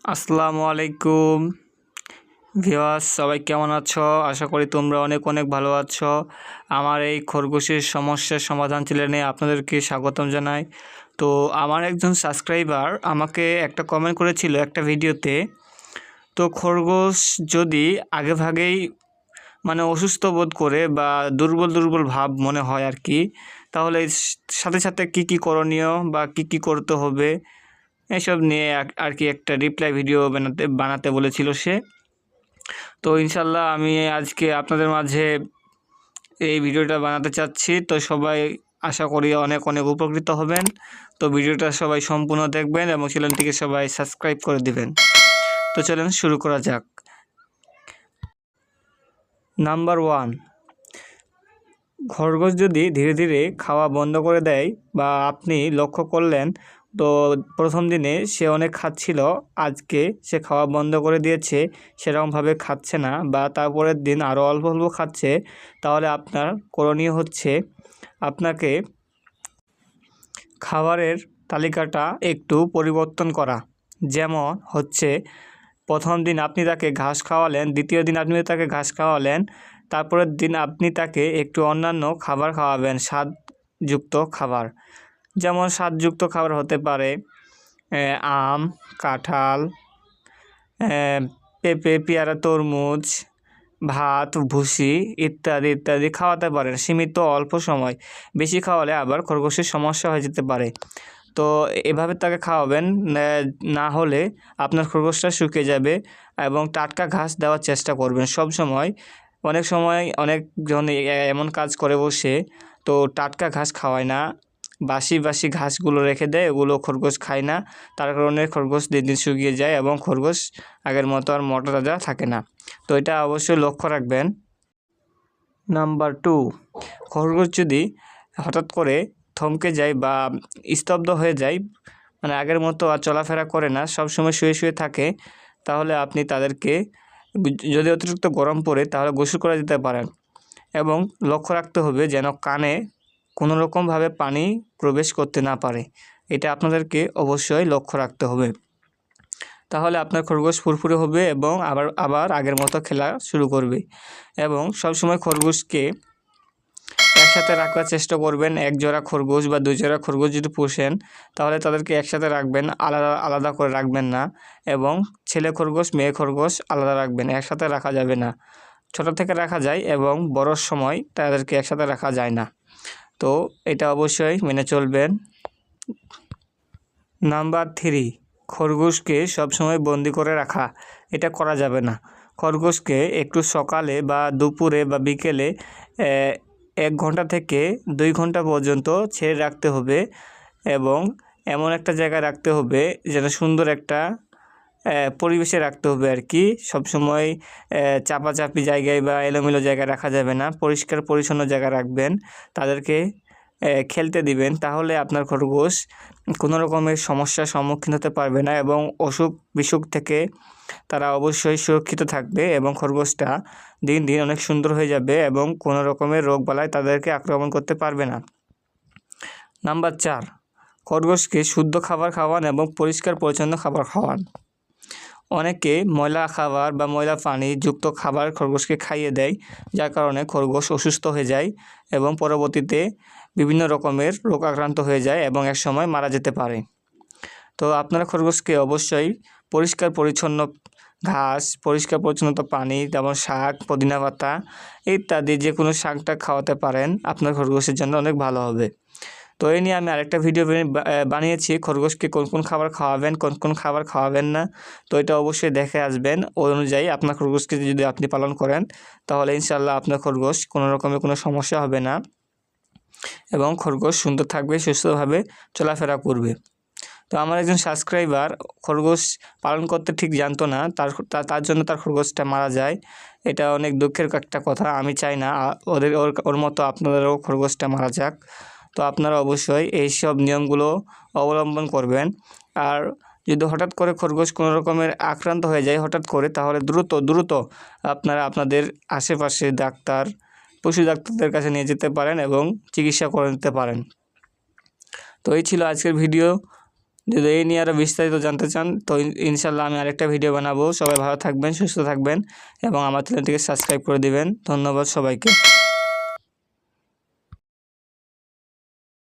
আসসালামু আলাইকুম ভিউয়ার্স, সবাই কেমন আছো? আশা করি তোমরা অনেক অনেক ভালো আছো। আমার এই খরগোশের সমস্যার সমাধান চ্যানেলে আপনাদেরকে স্বাগতম জানাই। তো আমার একজন সাবস্ক্রাইবার আমাকে একটা কমেন্ট করেছিল একটা ভিডিওতে। তো খরগোশ যদি আগেভাগেই মানে অসুস্থ বোধ করে বা দুর্বল দুর্বল ভাব মনে হয় আর কি, তাহলে সাথে সাথে কি করণীয় বা কি করতে হবে এসব নিয়ে আর কি একটা রিপ্লাই ভিডিও বানাতে বলেছিল সে। তো ইনশাল্লাহ আমি আজকে আপনাদের মাঝে এই ভিডিওটা বানাতে চাচ্ছি। তো সবাই আশা করি অনেক অনেক উপকৃত হবেন। তো ভিডিওটা সবাই সম্পূর্ণ দেখবেন এবং চ্যানেলটিকে সবাই সাবস্ক্রাইব করে দিবেন। তো চলেন শুরু করা যাক। নাম্বার 1, খরগোশ যদি ধীরে ধীরে খাওয়া বন্ধ করে দেয় বা আপনি লক্ষ্য করলেন তো প্রথম দিনে সে অনেক খাচ্ছিল, আজকে সে খাওয়া বন্ধ করে দিয়েছে, সেরকমভাবে খাচ্ছে না বা তারপরের দিন আরও অল্প অল্প খাচ্ছে, তাহলে আপনার করণীয় হচ্ছে আপনাকে খাবারের তালিকাটা একটু পরিবর্তন করা। যেমন হচ্ছে, প্রথম দিন আপনি তাকে ঘাস খাওয়ালেন, দ্বিতীয় দিন আপনি তাকে ঘাস খাওয়ালেন, তারপরের দিন আপনি তাকে একটু অন্যান্য খাবার খাওয়াবেন, স্বাদযুক্ত খাবার। যেমন স্বাদযুক্ত খাবার হতে পারে আম, কাঁঠাল, পেঁপে, পেয়ারা, তরমুজ, ভাত, ভুসি ইত্যাদি ইত্যাদি খাওয়াতে পারেন সীমিত অল্প সময়। বেশি খাওয়ালে আবার খরগোশের সমস্যা হয়ে যেতে পারে। তো এভাবে তাকে খাওয়াবেন, না হলে আপনার খরগোশটা শুকিয়ে যাবে। এবং টাটকা ঘাস দেওয়ার চেষ্টা করবেন সব সময়। অনেক সময় অনেকজন এমন কাজ করে বসে, তো টাটকা ঘাস খাওয়ায় না, বাসি বাসি ঘাসগুলো রেখে দেয়, এগুলো খরগোশ খায় না। তার কারণে খরগোশ দিন দিন শুকিয়ে যায় এবং খরগোশ আগের মতো আর মোটা তাজা থাকে না। তো এটা অবশ্যই লক্ষ্য রাখবেন। নাম্বার 2, খরগোশ যদি হঠাৎ করে থমকে যায় বা স্তব্ধ হয়ে যায়, মানে আগের মতো আর চলাফেরা করে না, সবসময় শুয়ে শুয়ে থাকে, তাহলে আপনি তাদেরকে যদি অতিরিক্ত গরম পড়ে তাহলে গোসল করে দিতে পারেন। এবং লক্ষ্য রাখতে হবে যেন কানে কোনো রকমভাবে পানি প্রবেশ করতে না পারে। এটা আপনাদেরকে অবশ্যই লক্ষ্য রাখতে হবে। তাহলে আপনার খরগোশ ফুরফুরে হবে এবং আবার আগের মতো খেলা শুরু করবে। এবং সবসময় খরগোশকে একসাথে রাখার চেষ্টা করবেন। এক জোড়া খরগোশ বা 2 জোড়া খরগোশ যদি পোষেন, তাহলে তাদেরকে একসাথে রাখবেন, আলাদা আলাদা করে রাখবেন না। এবং ছেলে খরগোশ মেয়ে খরগোশ আলাদা রাখবেন, একসাথে রাখা যাবে না। ছোট থেকে রাখা যায় এবং বড়োর সময় তাদেরকে একসাথে রাখা যায় না। তো এটা অবশ্যই মেনে চলবেন। নাম্বার 3, খরগোশকে সবসময় বন্দি করে রাখা, এটা করা যাবে না। খরগোশকে একটু সকালে বা দুপুরে বা বিকেলে 1 ঘন্টা থেকে 2 ঘন্টা পর্যন্ত ছেড়ে রাখতে হবে। এবং এমন একটা জায়গায় রাখতে হবে যেন সুন্দর একটা পরিবেশে রাখতে হবে আর কি। সবসময় চাপাচাপি জায়গায় বা এলোমেলো জায়গায় রাখা যাবে না, পরিষ্কার পরিচ্ছন্ন জায়গায় রাখবেন। তাদেরকে খেলতে দিবেন, তাহলে আপনার খরগোশ কোনো রকমের সমস্যার সম্মুখীন হতে পারবে না এবং অসুখ বিসুখ থেকে তারা অবশ্যই সুরক্ষিত থাকবে এবং খরগোশটা দিন দিন অনেক সুন্দর হয়ে যাবে এবং কোনো রকমের রোগবালাই তাদেরকে আক্রমণ করতে পারবে না। নাম্বার 4, খরগোশকে শুদ্ধ খাবার খাওয়ান এবং পরিষ্কার পরিচ্ছন্ন খাবার খাওয়ান। অনেকে ময়লা খাবার বা ময়লা পানি যুক্ত খাবার খরগোশকে খাইয়ে দেয়, যার কারণে খরগোশ অসুস্থ হয়ে যায় এবং পরবর্তীতে বিভিন্ন রকমের রোগ আক্রান্ত হয়ে যায় এবং একসময় মারা যেতে পারে। তো আপনারা খরগোশকে অবশ্যই পরিষ্কার পরিচ্ছন্ন ঘাস, পরিষ্কার পরিচ্ছন্ন পানি, যেমন শাক, পুদিনা পাতা ইত্যাদি যে কোনো শাকটা খাওয়াতে পারেন, আপনার খরগোশের জন্য অনেক ভালো হবে। তো এই নিয়ে আমি আরেকটা ভিডিও বানিয়েছি, খরগোশকে কোন কোন খাবার খাওয়াবেন, কোন কোন খাবার খাওয়াবেন না। তো এটা অবশ্যই দেখে আসবেন। ওই অনুযায়ী আপনার খরগোশকে যদি আপনি পালন করেন, তাহলে ইনশাল্লাহ আপনার খরগোশ কোনো রকমের কোনো সমস্যা হবে না এবং খরগোশ সুন্দর থাকবে, সুস্থভাবে চলাফেরা করবে। তো আমার একজন সাবস্ক্রাইবার খরগোশ পালন করতে ঠিক জানতো না, তার জন্য তার খরগোশটা মারা যায়। এটা অনেক দুঃখের একটা কথা। আমি চাই না ওর মতো আপনাদেরও খরগোশটা মারা যাক। তো আপনারা অবশ্যই এইসব নিয়মগুলো অবলম্বন করবেন। আর যদি হঠাৎ করে খরগোশ কোনো রকমের আক্রান্ত হয়ে যায় হঠাৎ করে, তাহলে দ্রুত আপনারা আপনাদের আশেপাশে পশু ডাক্তারদের কাছে নিয়ে যেতে পারেন এবং চিকিৎসা করে নিতে পারেন। তো এই ছিল আজকের ভিডিও। যদি এই নিয়ে আরও বিস্তারিত জানতে চান তো ইনশাল্লাহ আমি আরেকটা ভিডিও বানাবো। সবাই ভালো থাকবেন, সুস্থ থাকবেন এবং আমার চ্যানেলটিকে সাবস্ক্রাইব করে দিবেন। ধন্যবাদ সবাইকে।